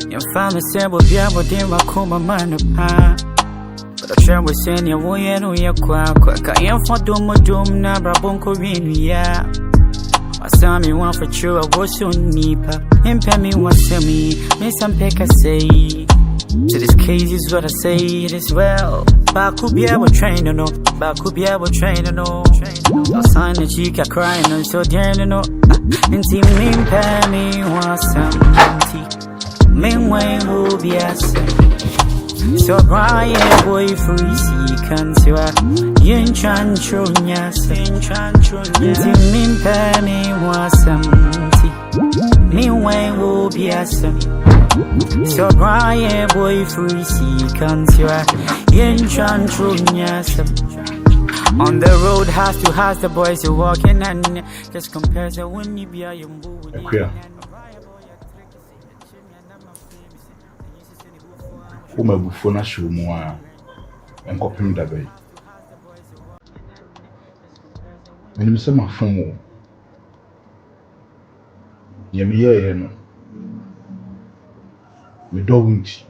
Your family said we'll be able to do a man apart. But I share with Senya, we ain't no yakwa. I am for doom, Nabra Bonko Rinia. I saw me one for true, I was so nipa. Impel me one semi, miss some peck I say. So this case is what I say, it is well. Baku be able train no, Baku be able train no. No sign the chica crying, no so dear no. Inti mean pay me one some mean way will be a so Brian boy free see can see what yin chan chunya sin chan chunya. Inti mean pay me one some mean way will be a so Brian boy free see can see what yin chan chunya. On the road, house to house, the boys are walking and just compares the when you be a young boy. Akua. Uma bufona shumwa enkopim dabe. Meni mse mafumo. Yemiye no. Me dowunti.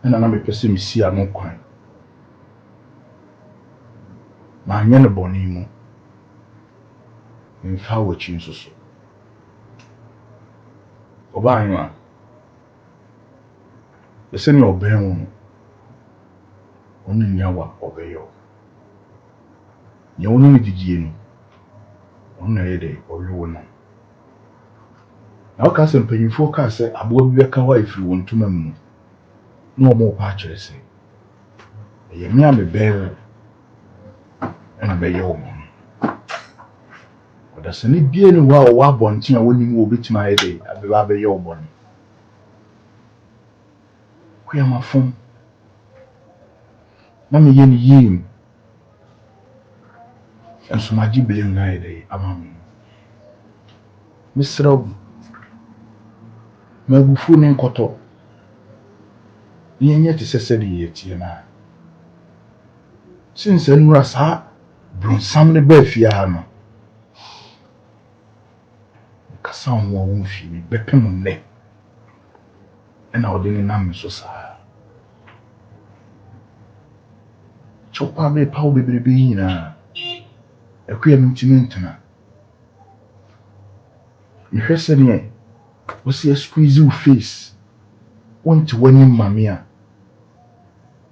Ena na me pese me si ano kwan. Ma anya ne boni mu. Mfa wachi nsoso. Oba anwa. Ese ni oben mu. Onu nyawa obeyo. Nya onu ni didie no. Onu yede oyo no. Na o ka se mpanyimfo ka se abo bi beka wa ifiri wontuma mu. Na o mo pa kire se. Ye mi ame be and be your woman. But that's any being wow, bonting, when you will be to my day, I'll be your woman. We are my phone. Mammy yen yim. And so my jubilee day, among Mr. Rob Mabuffon and Cotto. Yet is a steady yet, you know. Since then, Rasa. Some the befiano. Cassan won't feel bepping ne. And I didn't name so sad. Chopper may probably be in a queer mintina. You hear saying, was he a squeeze you face? Want to win him, mamma.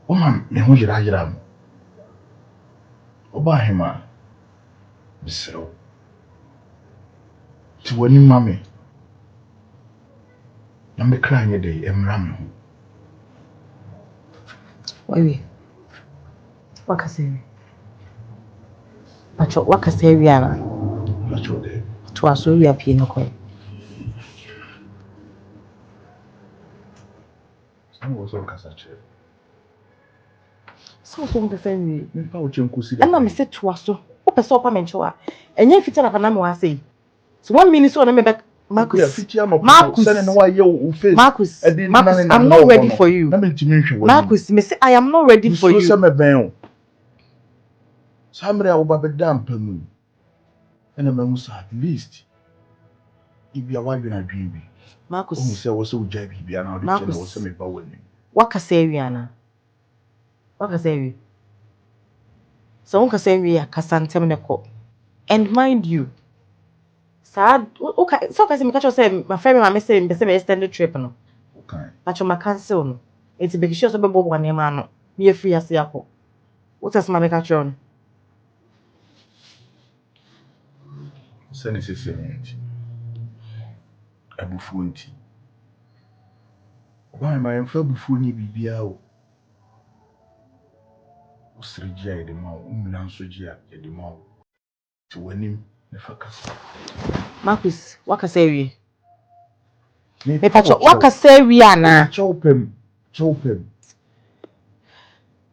Oh, man, me who I am. Oba hima bisero ti wani mame na me kra nye dey emra me ho wawi wakasewi ana pacho de to aso wi apie no koy san wo so kasa che so mpe fenwi me pa o chenkusi na me se to aso o pese opa menchewa enye fita na pa na me wa sei so 1 minute so na me back Marcus, I'm not ready for you. Marcus, me say I am not ready for you. At least if you are wife in a dream. Marcus, Marcus, Wakasewiana. Wakasewi. So Wakasewi Kasantemneko. And mind you, sad okay, so kasi me catch you say my friend me say me say extended trip no. Okay. But you ma cancel no. Enti be sure so be bobo na ma no. Me free ase akọ. What else ma me catch you? Send it to me. Abufu nti. Why my emfa bufu ni bibia o. Usirija e de ma o, umna nso gia e de ma o. Ti wanim ne fakasa. Marcus, Wakasewi. Me pacho Wakasewi ana. Chopem.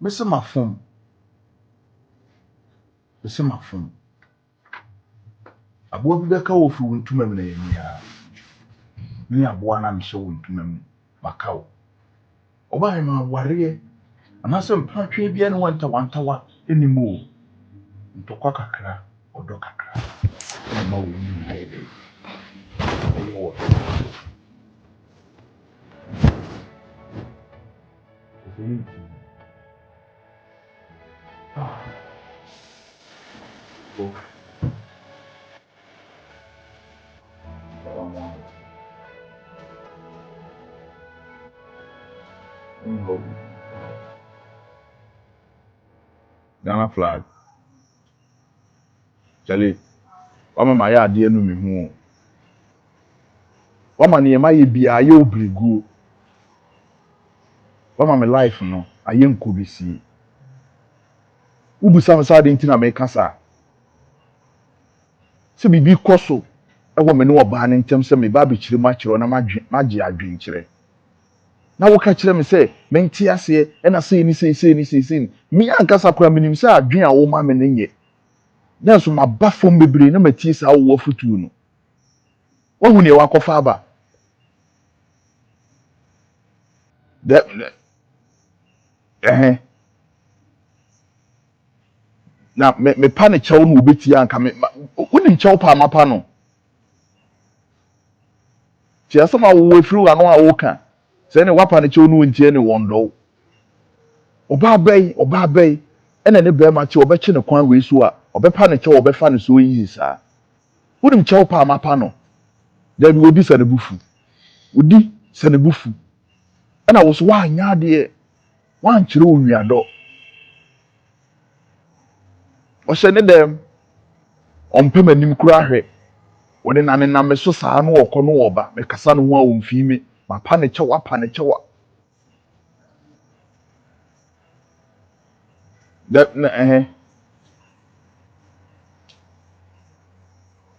Mese ma phone. Abo bi beka wo fi wontuma mu na yemi ha. Ni abo na me hye wontuma mu makawo. Oba ma ware anase mpatwe bia ne wantawa enimo. Ntokwa kakra, odo kakra. Ma wo ni haide. Ghana flag. Charlie, wama ma ya ade enu me hu. Wama ne ma ye bia aye obregu. Wama me life no aye nkobisi. Ubusa me sa de ntina me kasa. Se bibi koso ewo me ne oba ne ntem se me ba be kire ma kire na magye adwen kire. Na wo ka kire me se menti ase e na sei ni me ankasa kora menim se adwen a wo ma me ne nye. Na so ma ba fom bebre na matie sa wo futu no. Wo hu ne wa kofa aba. De na me pa ne kyɛw no obeti anka me wonim kyɛw pa mapa no ti asɛm a wo efiri wa no a wo ka sɛ ne wapa ne kyɛw no ntie ne wɔndɔ ɔba bɛyi ɛna ne bɛrima kyɛw ɔbɛkye ne kwan wei so a ɔbɛpa ne kyɛw ɔbɛfa ne so yi saa wonim kyɛw pa mapa no da bi odi sɛ ne bufu ɛna wo so woanya adeɛ woankyerɛ wo nuadɔ ɔhyɛ ne dɛm ɔmpɛ m'anim kura hwɛ wode na ne nam so saa no wɔkɔ no wɔba mekasa no ho a wɔmfii me mapa ne kyɛw apa ne kyɛw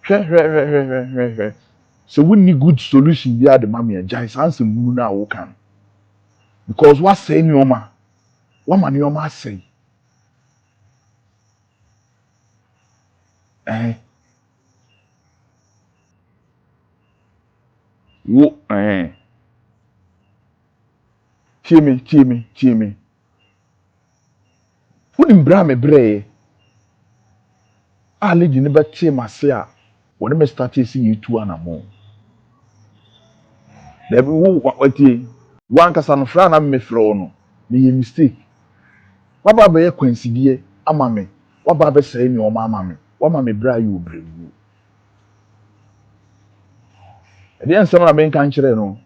hwɛ so wonni good solution bi ade ma me agyae saa nsɛm mu no a woka no because woasɛe nneɔma woama nneɔma asɛe wo tie me wonim bra me brɛɛ a lady ne bɛtee m'ase a wɔne me start si yɛtu anamo dabi wo watie wankasa no fra na me frɛ wo no meyɛ mistake waba bɛyɛ kwansidie ama me waba bɛsɛe nneɔma ama me wama me bra yɛ obrɛwu ɛdeɛ nsɛm na menka nkyerɛ no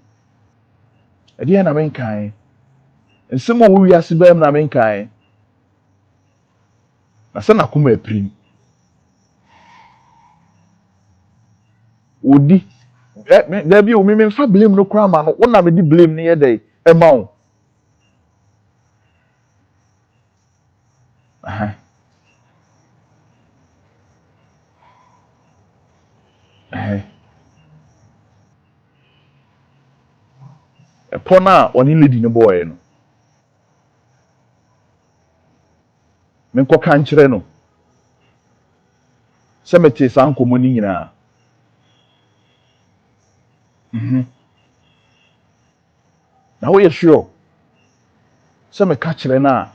ɛdeɛ na menkae nsɛm a wo wiase bɛm na menkae na sɛ nakoma apirim odi dabi o me mfa blame no kora ma no wo na me di blame ne yɛ dɛ ɛma wo ɛpɔ no a ɔne lady no bɔɔɛ no menkɔka nkyerɛ no sɛ mete saa nkɔmmɔ no nyinaa na woyɛ sure sɛ meka kyerɛ no a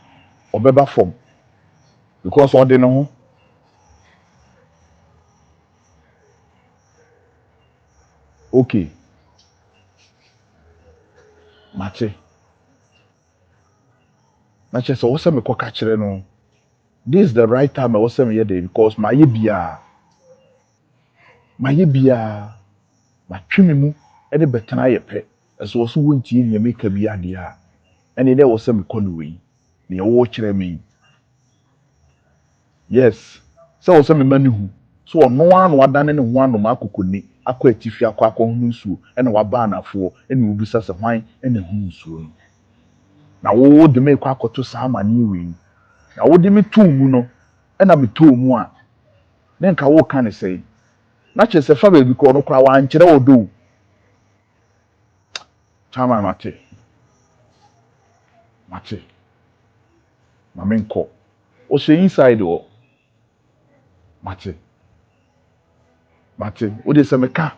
ɔbɛba fam because ɔde ne ho okay mate na kyerɛ sɛ wo sɛ mekɔka kyerɛ no this is the right time a wo sɛ meyɛ dɛ because mayɛ biaa matwe me mu ɛde bɛtena yɛ pɛ ɛso wɔ so wontie nea meka bi adeɛ a ɛne dɛ wɔ sɛ mekɔ no wei nea wo kyerɛ me yes sɛ wɔ sɛ mema ne hu so ɔno ara na wadane ne ho anom akokɔni akɔ atifi akɔ ho nsuo ɛna waba anafoɔ ɛna wobisa sɛ hwan ɛna hu nsuo no na wo de me kɔ akɔto saa amane wei na wo de me too mu no ɛna me too mu a na nka wo ka ne sɛ na kyerɛ sɛ fa baabi kɔ no koraa wankyerɛ wo do chama mate ma menkɔ ɔhyɛ inside wɔ mate wode sɛ meka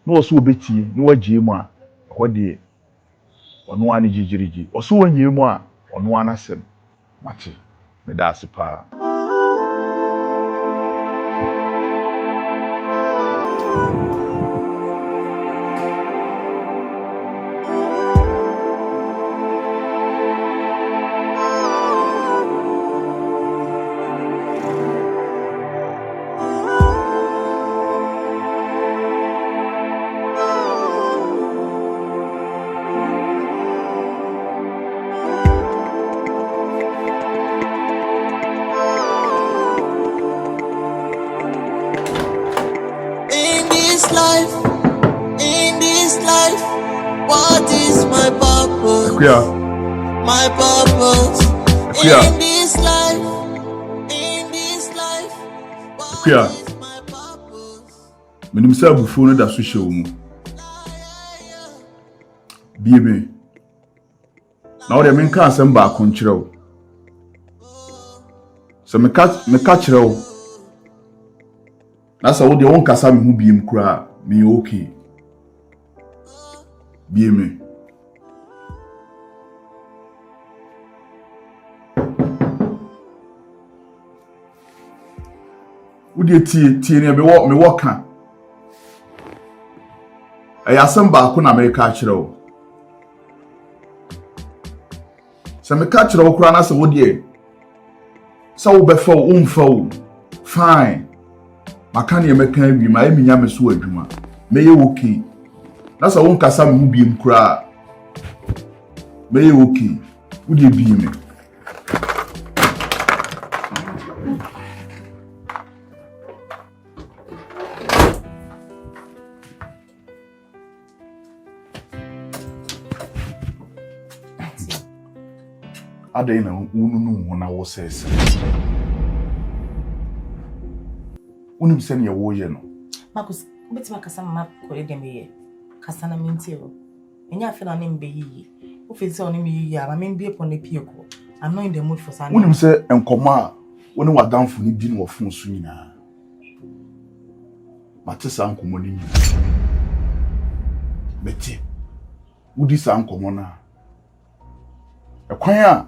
na wɔ so wobɛtie na wagyee mu a ɛhɔ deɛ ɔno ara ne gyegyerigye ɔso wanyee mu a ɔno ara n'asɛm mate meda ase paa Akua. My purpose Akua. in this life. Akua. Menim say abufuo no da so hye wo mu. Biebe. Na ode menka asem ba akonkyere wo. So meka kyerɛ wo. Na sa wo de won kasa me hu biem kura me okay. Bieme. Wodi tie ne me wo ka. Ayasem ba ko na America kyerɛ wo. Se me ka kyerɛ wo kura na se wo de sa wo be fa wo umfa wo. Fine. Maka ne me kan wi ma eminya me so adwuma. Meye okay. Na sa won kasa me hu biem kura. Meye okay. Wo de bi me. Adai na unu ho na wo sese. Unim se ne wo ye no. Marcus, betima kasa mama ko de meye. Kasa na minti o. Enya afi na ne mbe yiyi. O fe se oni mi yiyi ama me mbie pon na pie ko. I'm not in the mood for Sunday. Unim se enkoma woni wadamfo ni di no wo fon so nyina. Mate sa nkomo ni nyina. Beti. Wudi sa nkomo na. Ekwan a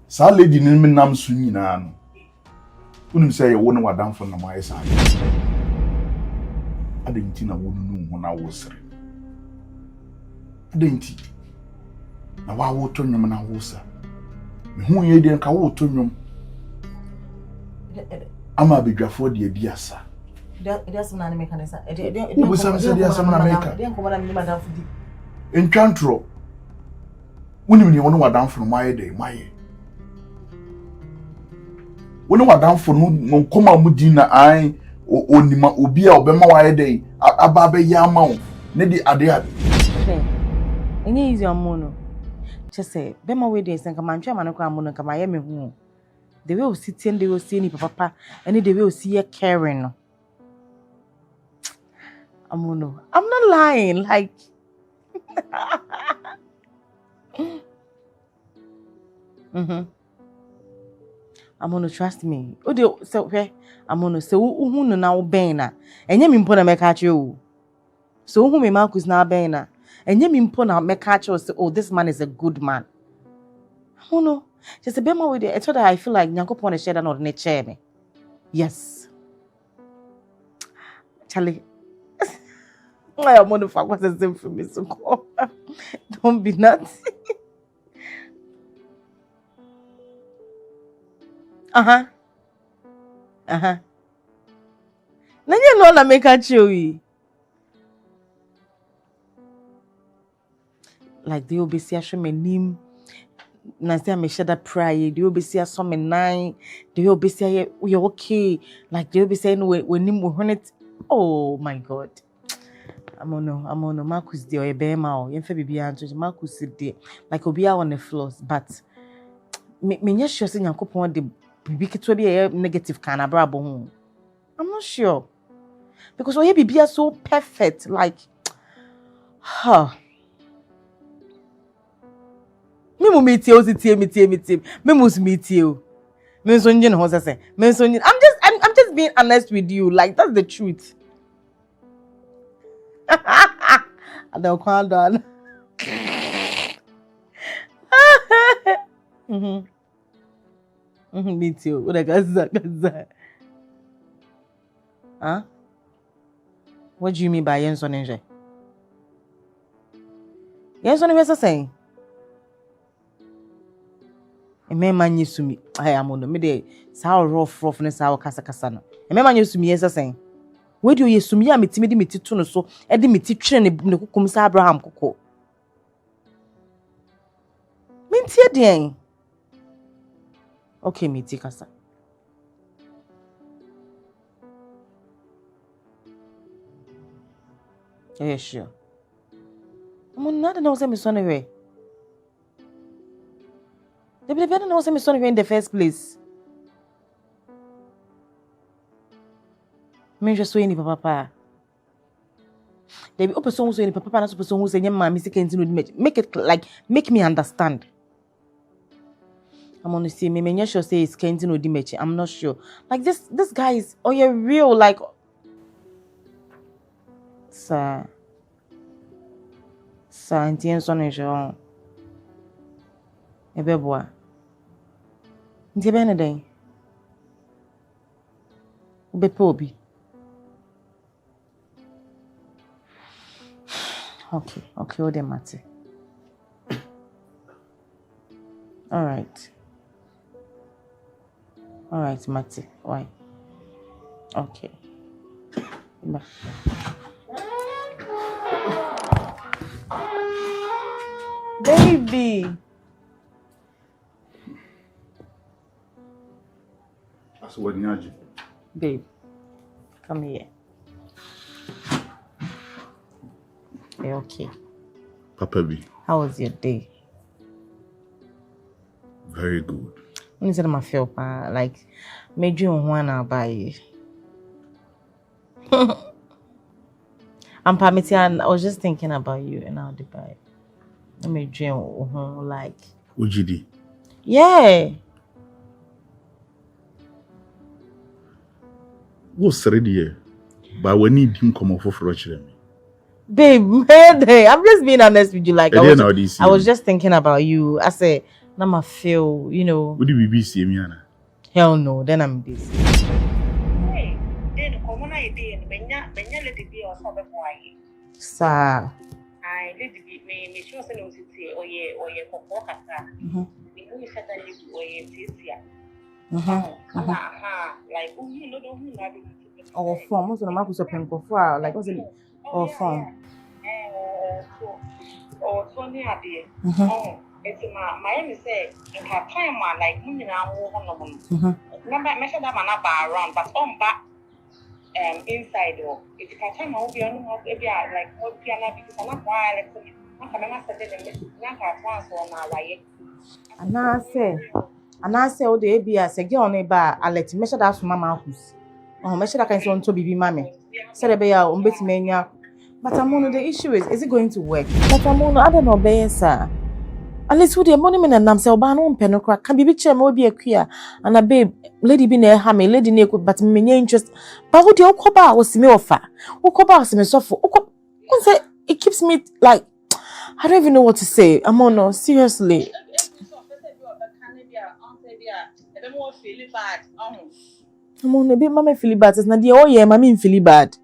sa lady ni me nam so nyina no. Unim se ye woni wadamfo na mai sa. Adenti na wonu nu ho na wo sere. Adenti. Na wa wo to nwom na wo sa. Me hu ye de nka wo to nwom. Ama bedwafo de adi asa. That's na me kan sa. Wo sam se de asa na America. De nkomo na me madamfo di. Entwantro. Woni me woni wadamfo no mai de mai. Woni wadamfo no nkoma mu di na ai onima obi a obema wa de aba be ya ma wo ne di ade ade. Enye easy amono. Chese bema we dey senka mantwa ma no kwa amono kama ye me hu. The way o sit and the way o see ni papa and the way o see ye caring no. Amono, I'm not lying like Amono, trust me. O de so Amono, se hu no na wo ben na. Enye mi mpo na meka kire o. So hu me Marcus na ben na. Enye mi mpo na meka kire say oh this man is a good man. Amono, just a bit more with it. I told her I feel like Nyankopon share that on the chair me. Yes. Charlie. I am on fuck what's the same for me so cool. Don't be nuts. Nanya no na make a chewy. Like they will be see a me name. Na say me share that prayer. They will be see a some nine. They will be say we okay. Like they will be saying we name we it. Oh my God. I'm on Marcus de or Bema or Yenfe Bibi Anto Marcus de like obi on the floors, but me just sure say Nyankopon de bibi to be a negative kind of brabo. I'm not sure. Because we bibi are so perfect, like Me mo meet you, Me must meet you. Me so nje no say. Me so I'm just being honest with you. Like that's the truth. I don't call down. Me too. What I got that? Huh? What do you mean by Yenson Enje? Yenson is saying. A man used to me. I am on the midday. Sour roughness, our casacasano. A man used to me as a saying. Where do you assume me? I'm timid to so, and the teacher and the comes Abraham Coco. Mintia dear. Okay, me take us. Yeah, sure. I'm not know some son away. They don't know me son in the first place. Me just so any papa. They be open so any papa na so who say my mistake make it like make me understand. I'm gonna see me sure say it's Kentin Odimechi. I'm not sure. Like this guy is you're real like Sir intention is wrong. Ebeboa. Nti be ne den. Ube pobi. Okay, all the matter. All right, Mati. Why? Okay. Bye. Baby. That's what you. Babe, come here. You're okay. Papa B. How was your day? Very good. When you said I feel like made you want to buy. I'm permitting. I was just thinking about you and how to buy. I made you like. Ujidi. Yeah. What's ready here? But we need him come off for me. Babe, I'm just being honest with you. Like I was just thinking about you. I said, "Now I feel, you know." Would you be busy, Miana? Hell no. Then I'm busy. Hey, then come on, I did. Benya let it be or something. Sir. I let it be. Me sure say no city or ye walk at that. We know you said that you or ye tia. Like you know who not. Or form. What's the name of the like what's it? Or form. Or Tony Abbey. Oh, it's my say in her time like moving on number measure that man up around, but on back inside or if you catch him, I'll be on maybe like what piano because I'm not wild. I'm coming after them. Not at once on our way. And I say, oh, the ABS, a girl on a bar, I'll let you measure that from Mamma House. Oh, measure that kind of to be mammy. Said a bear on Betty Mania. But the issue is it going to work? But I don't know, bear, sir. At least with the monument and Namsel Banon Penocrack can be chair more be a queer and a babe, lady be near hammy, lady near but many interest. But what the Okoba was me offer? Okoba was me suffer. It keeps me like, I don't even know what to say. No, seriously. I'm on a bit, mamma feel bad. It's not the oh yeah, mammy feel bad.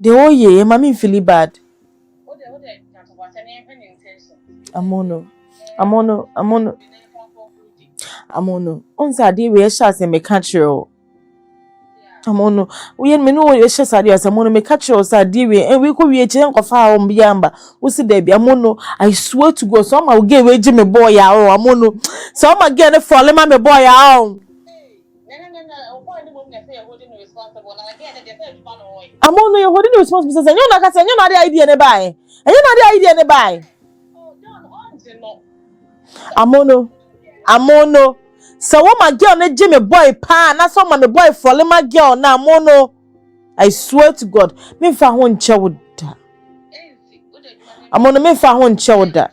The oh yeah, mammy feel bad. I'm on. On Saturday we shots and make catcher. I'm on. We ain't know your shots are as I'm on make catcher Saturday and we could be a chunk of our own biamba. What's the baby? I'm on. I swear to God, some I'll give away Jimmy boy out. I'm on. Some again for my boy out. I'm on your holding responsibility. And you're not the idea in the buy. And you're not the idea in the buy. I'm on. So what my girl na Jimmy boy pa na so my boy for my girl na mono. I swear to God, me fa ho nche woda. I'm on me fa ho nche woda.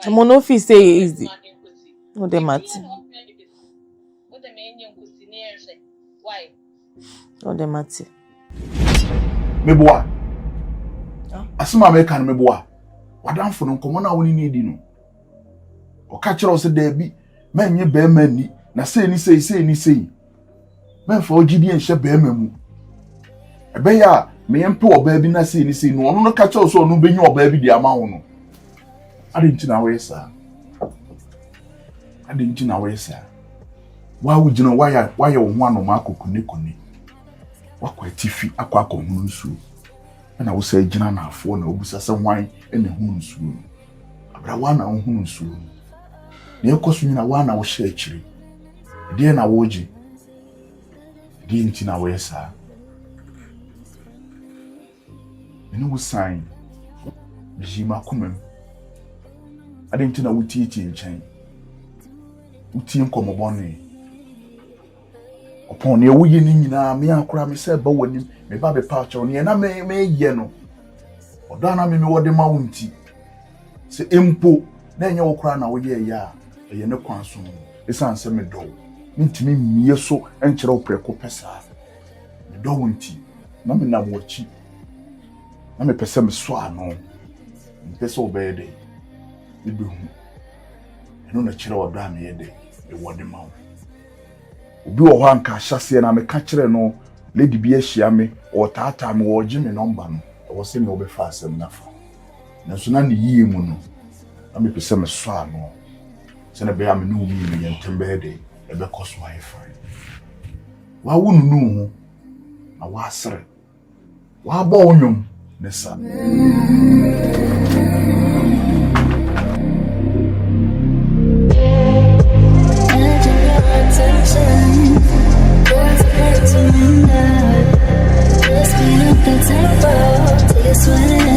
I'm on office say easy. No dey mati. No dey mati. Meboa. Asuma me kan meboa. Wadamfo no komo na woni need no. O ka kire o se da bi menye be mani na sei ni sei. Men fa ogidi en hye be mamu. Ebe ya me yempe oba bi na sei ni sei no ono no ka kire o so ono benyi oba bi di ama wo no. Ade nti na we sa. Wa wujina waya wo ho anoma akokune. Wakwa tifi akwa hunu nsu. Na wo say gina na afo na obusa se hwan ene hunu nsu. Abra wa na hunu nsu. Na ekoso nyina wa na wo hye akiri. De na wo gi. De nti na we sa. Ene wo sign. Bijima kumem. didn't know what teaching chain. Uti come upon upon your winning na me and cram said, but when me baby patch on ye na me yeno. Or dana me what the mounty. Say impo, then your crown away ya, a yeno consume. It's answer me do. Mintimi me so and chero preco pesa. Me do wunti. Na me na watchi. Na me pesa me swano. Pesa obede. Me do. Eno na chero obra me yede. E wode mawo. Obi wo ho anka hyase na me ka kire no lady bi ahia me o taata me wo gi me number no wo se me obefa asem na fa na so na ne yie mu no na me pese me so ano se na be am no mi me yentembe de e be koso ai fa wa wonu nu ho na wa asere wa ba onwom ne sa Let's speed up the tempo till you're sweating.